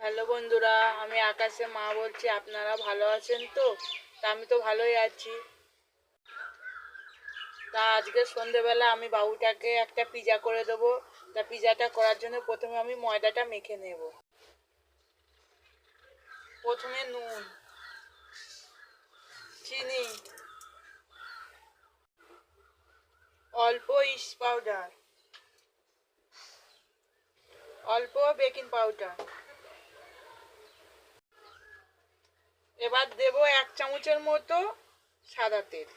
Hello বন্ধুরা, আমি আকাশের মা বলছি। আপনারা ভালো আছেন তো? আমি তো ভালোই আছি। আজকে সন্ধেবেলা আমি বাবুটাকে একটা পিজা করে দেবো। পিজাটা করার জন্য প্রথমে আমি ময়দাটা মেখে নেব। প্রথমে নুন, চিনি, অল্প ইস্ট পাউডার, অল্প বেকিং পাউডার। এবার দেব 1 চামচের মতো সাদা তেল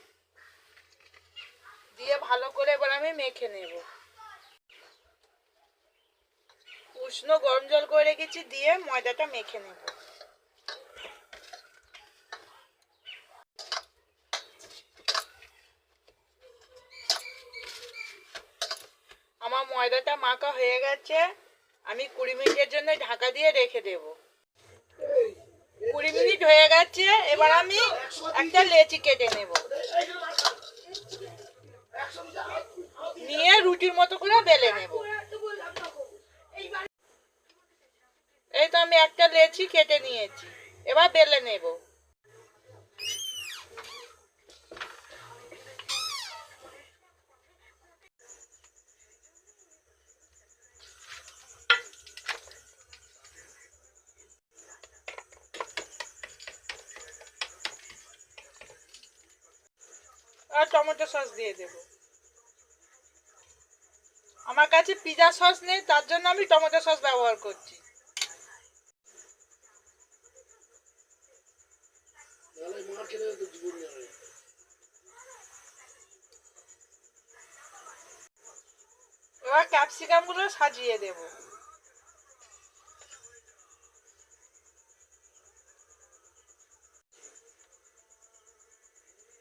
দিয়ে ভালো করে এবার আমি মেখে নেব। উষ্ণ গরম জল করে রেখেছি, দিয়ে ময়দাটা মেখে নেব। আমার ময়দাটা মাখা হয়ে গেছে। আমি 20 মিনিটের জন্য ঢাকা দিয়ে রেখে দেব। 20 মিনিট হয়ে গেছে। এবার আমি একটা লেচি কেটে নেব, নিয়ে রুটির মতো করে বেলে নেব। এই তো আমি একটা লেচি কেটে নিয়েছি, এবার বেলে নেব। আর টমেটো সস দিয়ে দেব। আমার কাছে পিৎজা সস নেই, তার জন্য আমি টমেটো সস ব্যবহার করছি। এবার ক্যাপসিকাম গুলো সাজিয়ে দেব।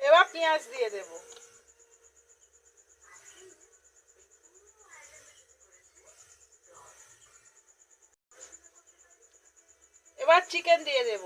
এবার পেঁয়াজ দিয়ে দেব। এবার চিকেন দিয়ে দেব।